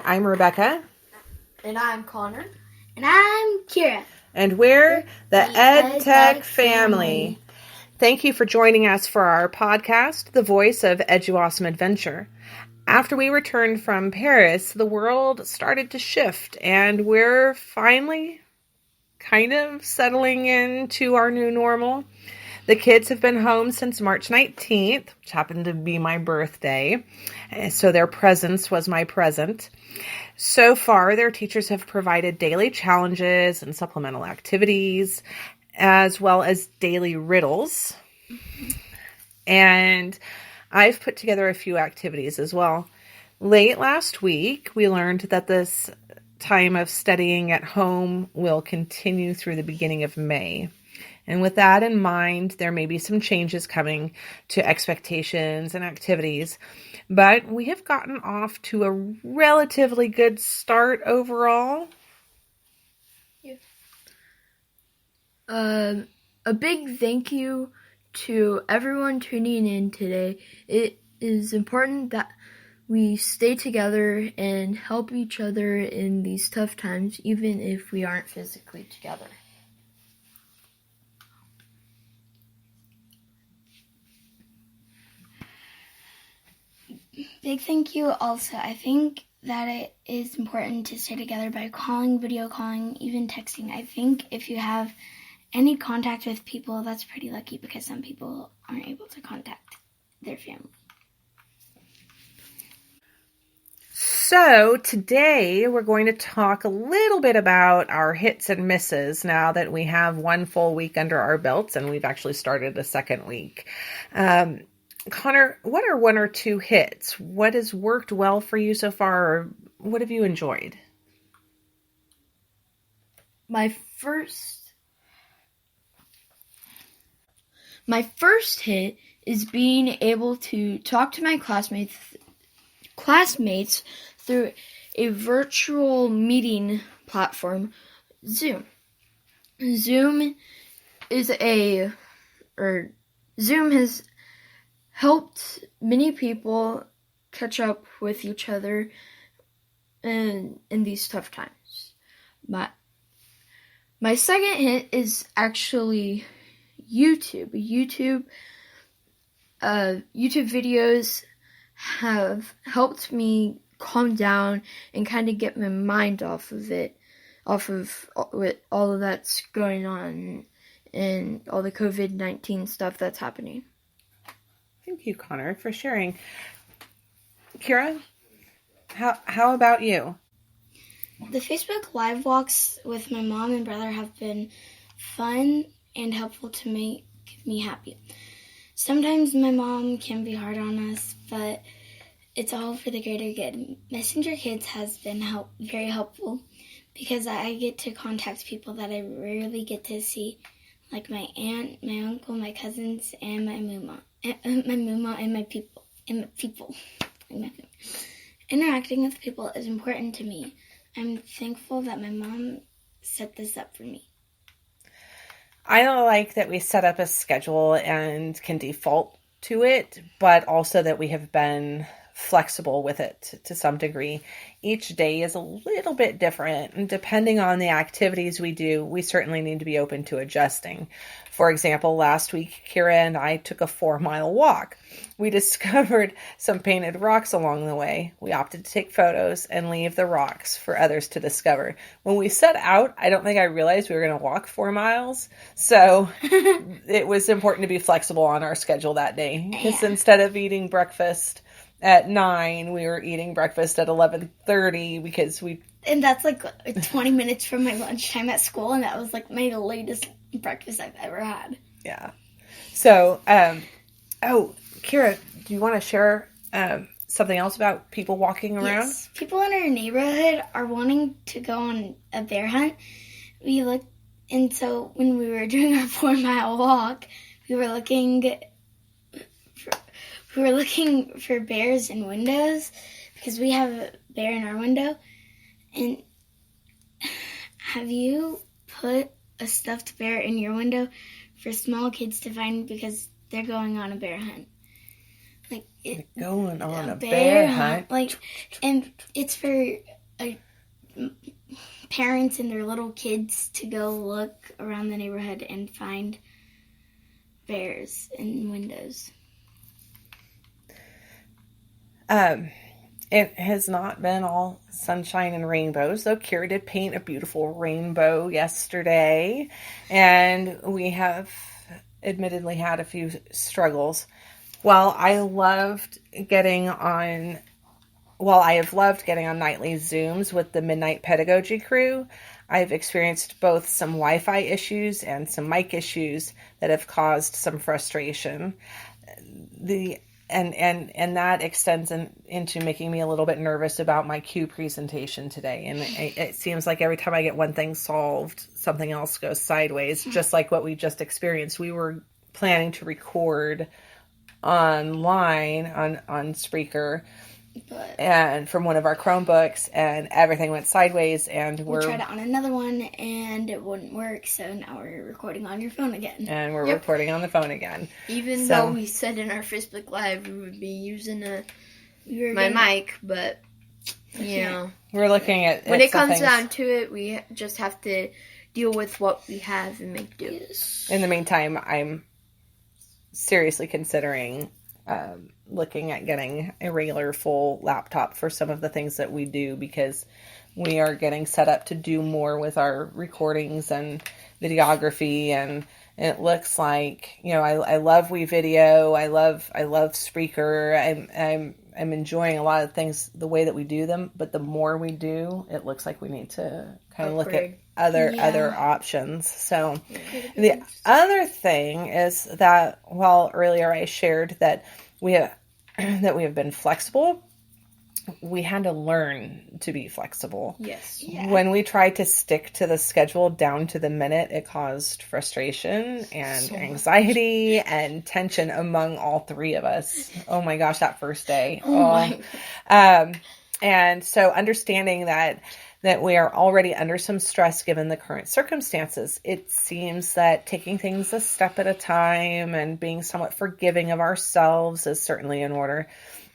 I'm Rebecca. And I'm Connor. And I'm Kira. And we're the EdTech family. Thank you for joining us for our podcast, The Voice of EduAwesomeAdventure. After we returned from Paris, the world started to shift, and we're finally kind of settling into our new normal. The kids have been home since March 19th, which happened to be my birthday, so their presence was my present. So far, their teachers have provided daily challenges and supplemental activities, as well as daily riddles. And I've put together a few activities as well. Late last week, we learned that this time of studying at home will continue through the beginning of May. And with that in mind, there may be some changes coming to expectations and activities, but we have gotten off to a relatively good start overall. Yeah. A big thank you to everyone tuning in today. It is important that we stay together and help each other in these tough times, even if we aren't physically together. Big thank you also. I think that it is important to stay together by calling, video calling, even texting. I think if you have any contact with people, that's pretty lucky because some people aren't able to contact their family. So today we're going to talk a little bit about our hits and misses now that we have one full week under our belts and we've actually started a second week. Connor, what are one or two hits? What has worked well for you so far, or what have you enjoyed? My first hit is being able to talk to my classmates through a virtual meeting platform, Zoom. Zoom has helped many people catch up with each other in these tough times. My second hit is actually YouTube. YouTube videos have helped me calm down and kind of get my mind off of all of that's going on and all the COVID-19 stuff that's happening. Thank you, Connor, for sharing. Kira, how about you? The Facebook Live walks with my mom and brother have been fun and helpful to make me happy. Sometimes my mom can be hard on us, but it's all for the greater good. Messenger Kids has been very helpful because I get to contact people that I rarely get to see, like my aunt, my uncle, my cousins, and my mama. And my people. Interacting with people is important to me. I'm thankful that my mom set this up for me. I like that we set up a schedule and can default to it, but also that we have been flexible with it to some degree. Each day is a little bit different, and depending on the activities we do, we certainly need to be open to adjusting. For example, last week, Kira and I took a 4-mile walk. We discovered some painted rocks along the way. We opted to take photos and leave the rocks for others to discover. When we set out, I don't think I realized we were going to walk 4 miles. So it was important to be flexible on our schedule that day. Because instead of eating breakfast at 9, we were eating breakfast at 11:30 because and that's like 20 minutes from my lunchtime at school, and that was like my latest breakfast I've ever had. Yeah. So, Kira, do you want to share something else about people walking around? Yes. People in our neighborhood are wanting to go on a bear hunt. And so when we were doing our 4-mile walk, we were looking for bears in windows because we have a bear in our window. And have you put a stuffed bear in your window for small kids to find because they're going on a bear hunt? Going on a bear hunt. And it's for parents and their little kids to go look around the neighborhood and find bears in windows. It has not been all sunshine and rainbows, though Kira did paint a beautiful rainbow yesterday, and we have admittedly had a few struggles. While I have loved getting on nightly Zooms with the Midnight Pedagogy crew, I've experienced both some Wi-Fi issues and some mic issues that have caused some frustration. And that extends into making me a little bit nervous about my Q presentation today. And it seems like every time I get one thing solved, something else goes sideways, just like what we just experienced. We were planning to record online on Spreaker and from one of our Chromebooks, and everything went sideways, and we tried it on another one and it wouldn't work, so now we're recording on your phone again. And we're recording on the phone again. Even though we said in our Facebook Live we would be using my mic, but you know, we're looking at when it comes down to it, we just have to deal with what we have and make do. In the meantime, I'm seriously considering looking at getting a regular full laptop for some of the things that we do, because we are getting set up to do more with our recordings and videography, and it looks like, you know, I love WeVideo, I love Spreaker, I'm enjoying a lot of things the way that we do them, but the more we do, it looks like we need to kind of look at other options. So the other thing is that, while earlier I shared that we have been flexible, we had to learn to be flexible. Yes. Yeah. When we tried to stick to the schedule down to the minute, it caused frustration and anxiety and tension among all three of us. Oh my gosh, that first day. And so understanding that we are already under some stress given the current circumstances, it seems that taking things a step at a time and being somewhat forgiving of ourselves is certainly in order.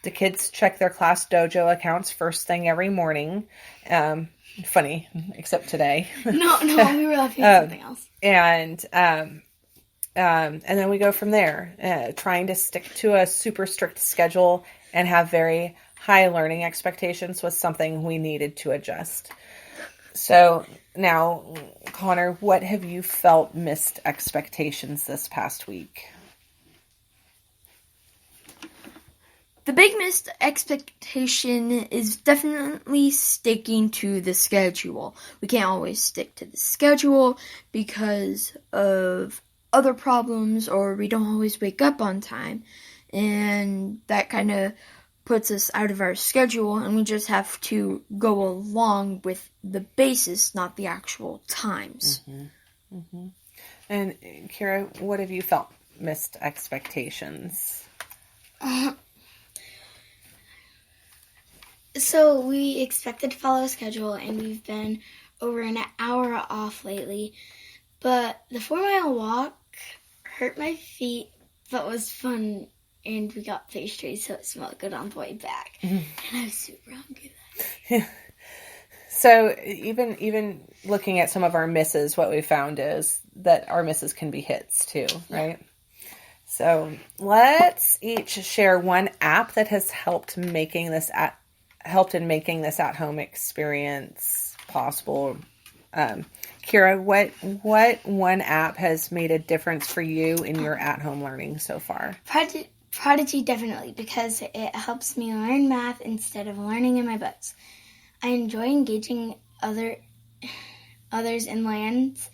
The kids check their class dojo accounts first thing every morning. Funny, except today. No, we were laughing at something else. And then we go from there, trying to stick to a super strict schedule and have very high learning expectations was something we needed to adjust. So now, Connor, what have you felt missed expectations this past week? The big missed expectation is definitely sticking to the schedule. We can't always stick to the schedule because of other problems, or we don't always wake up on time. And that kind of puts us out of our schedule, and we just have to go along with the basis, not the actual times. Mm-hmm. Mm-hmm. And Kira, what have you felt missed expectations? So we expected to follow a schedule, and we've been over an hour off lately. But the 4-mile walk hurt my feet, but was fun, and we got pastries, so it smelled good on the way back. Mm-hmm. And I was super hungry that day. So even looking at some of our misses, what we found is that our misses can be hits too, right? Yeah. So let's each share one app that has helped in making this at-home experience possible. Kira, what one app has made a difference for you in your at-home learning so far? Prodigy, definitely, because it helps me learn math instead of learning in my books. I enjoy engaging others in lands.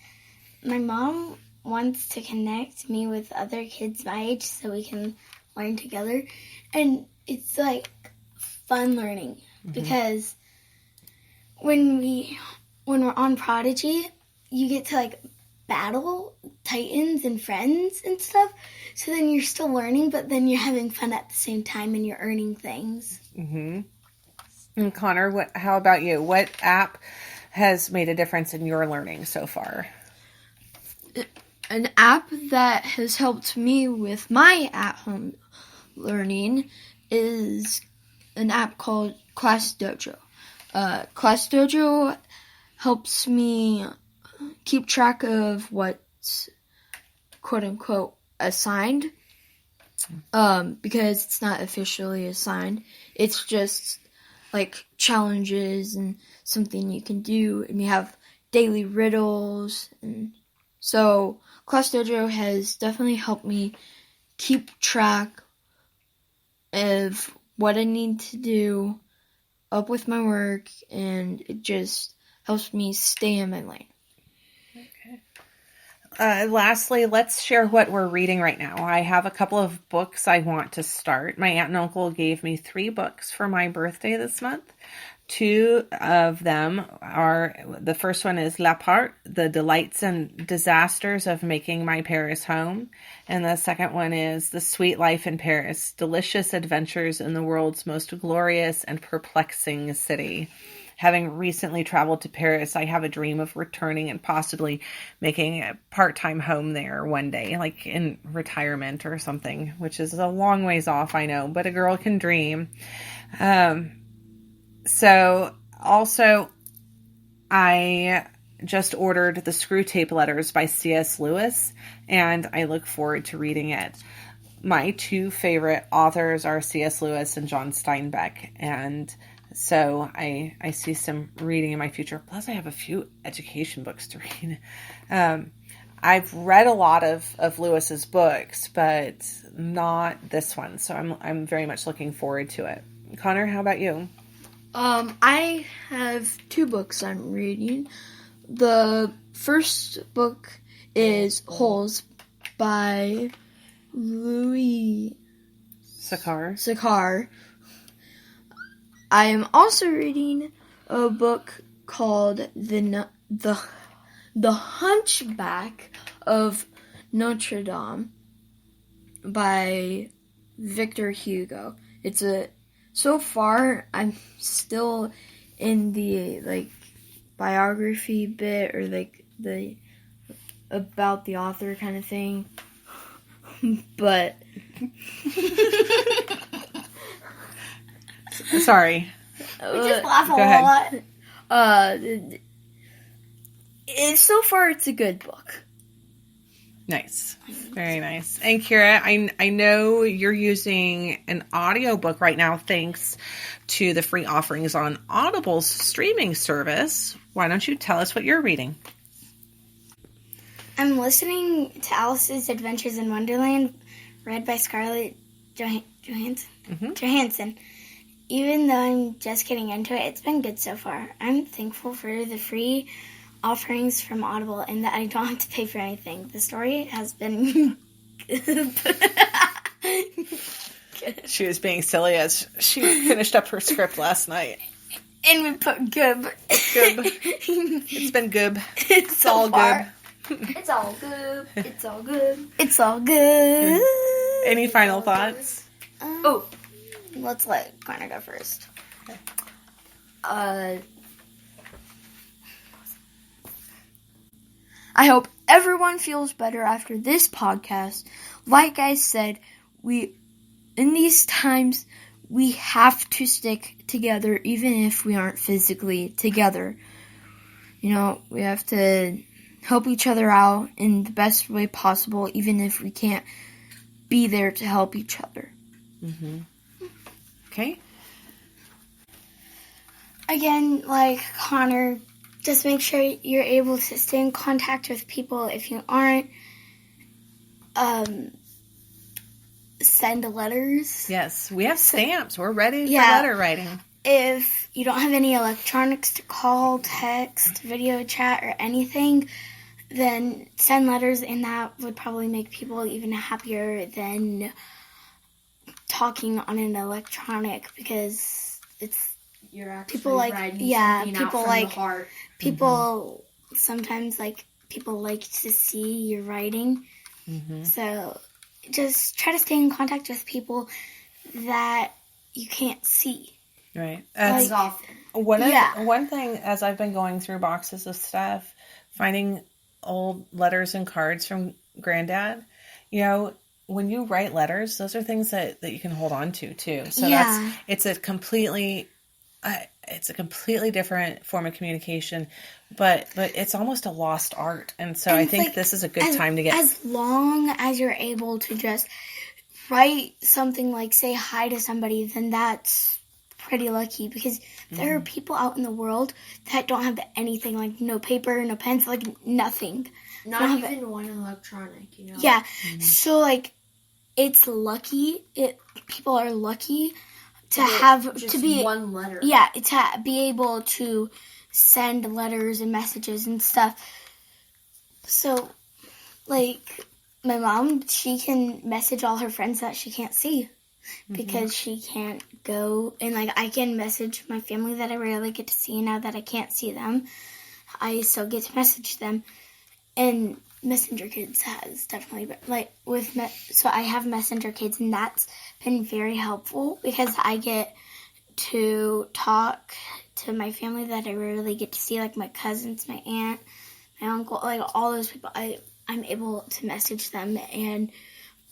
My mom wants to connect me with other kids my age so we can learn together. And it's like fun learning, because when we're on Prodigy, you get to like battle titans and friends and stuff. So then you're still learning, but then you're having fun at the same time, and you're earning things. Mm-hmm. And Connor, how about you? What app has made a difference in your learning so far? An app that has helped me with my at-home learning is an app called Class Dojo. Class Dojo helps me keep track of what's quote unquote assigned, because it's not officially assigned. It's just like challenges and something you can do, and you have daily riddles. And so Class Dojo has definitely helped me keep track of what I need to do up with my work, and it just helps me stay in my lane. Lastly, let's share what we're reading right now. I have a couple of books I want to start. My aunt and uncle gave me 3 books for my birthday this month. 2 of them are, the first one is La Part, The Delights and Disasters of Making My Paris Home. And the second one is The Sweet Life in Paris, Delicious Adventures in the World's Most Glorious and Perplexing City. Having recently traveled to Paris, I have a dream of returning and possibly making a part-time home there one day, like in retirement or something, which is a long ways off, I know, but a girl can dream. So also, I just ordered the Screw Tape Letters by C.S. Lewis, and I look forward to reading it. My 2 favorite authors are C.S. Lewis and John Steinbeck, and so I see some reading in my future. Plus, I have a few education books to read. I've read a lot of Lewis's books, but not this one, so I'm very much looking forward to it. Connor, how about you? I have 2 books I'm reading. The first book is Holes by Louis Sakar. I am also reading a book called The Hunchback of Notre Dame by Victor Hugo. So far, I'm still in the biography bit, or the about the author kind of thing, but sorry, we just laugh a lot. So far it's a good book. Nice. Very nice. And Kira, I know you're using an audiobook right now thanks to the free offerings on Audible's streaming service. Why don't you tell us what you're reading? I'm listening to Alice's Adventures in Wonderland, read by Scarlett Johansson. Mm-hmm. Johansson. Even though I'm just getting into it, it's been good so far. I'm thankful for the free offerings from Audible and that I don't have to pay for anything. The story has been good. She was being silly as she finished up her script last night. And we put good. Good. It's been good. It's all good. It's all good. It's all good. It's all good. Any final thoughts? Let's let Connor go first. I hope everyone feels better after this podcast. Like I said, in these times, we have to stick together even if we aren't physically together. We have to help each other out in the best way possible, even if we can't be there to help each other. Mm-hmm. Okay. Again, like Connor, just make sure you're able to stay in contact with people. If you aren't, send letters. Yes, we have stamps. We're ready for letter writing. If you don't have any electronics to call, text, video chat, or anything, then send letters, and that would probably make people even happier than talking on an electronic, because it's You're actually people like writing something people out from like the heart. people sometimes people like to see your writing. Mm-hmm. So just try to stay in contact with people that you can't see. Right. As often. One thing, as I've been going through boxes of stuff, finding old letters and cards from Granddad, when you write letters, those are things that you can hold on to too. So it's a completely, it's a completely different form of communication, but it's almost a lost art. And so I think this is a good time to get... As long as you're able to just write something like say hi to somebody, then that's pretty lucky, because there are people out in the world that don't have anything, like no paper, no pencil, like nothing. Not even one electronic, you know? Yeah. So, like, it's lucky. People are lucky to have just to be one letter. Yeah, to be able to send letters and messages and stuff. So, like, my mom, she can message all her friends that she can't see because she can't go. And, like, I can message my family that I rarely get to see now that I can't see them. I still get to message them. And Messenger Kids has definitely been, like, so I have Messenger Kids, and that's been very helpful because I get to talk to my family that I rarely get to see, like my cousins, my aunt, my uncle, like all those people. I'm able to message them and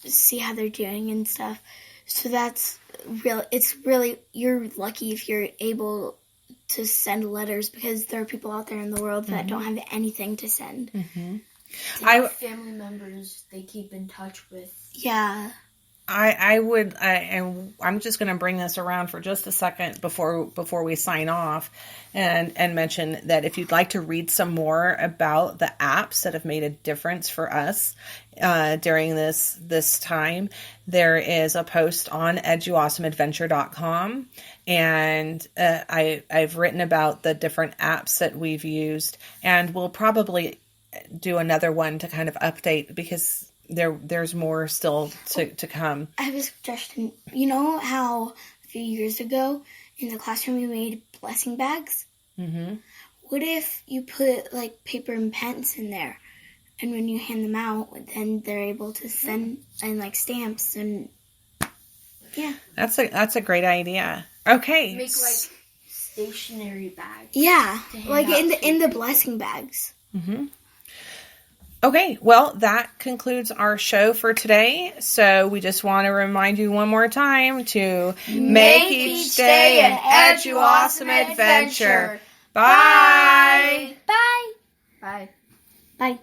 see how they're doing and stuff. So that's really, you're lucky if you're able to send letters, because there are people out there in the world that don't have anything to send. Family members they keep in touch with. Yeah. I'm just going to bring this around for just a second before we sign off and mention that if you'd like to read some more about the apps that have made a difference for us during this time, there is a post on EduAwesomeAdventure.com, and I've written about the different apps that we've used, and we'll probably do another one to kind of update, because there's more still to come. I have a suggestion. You know how a few years ago in the classroom we made blessing bags? Mm-hmm. What if you put like paper and pens in there, and when you hand them out, then they're able to send and like stamps and yeah. That's a great idea. Okay. Make like stationery bags. Yeah, like in the blessing bags. Mm-hmm. Okay, well, that concludes our show for today. So we just want to remind you one more time to make each day an EduAwesome adventure. Bye. Bye. Bye. Bye.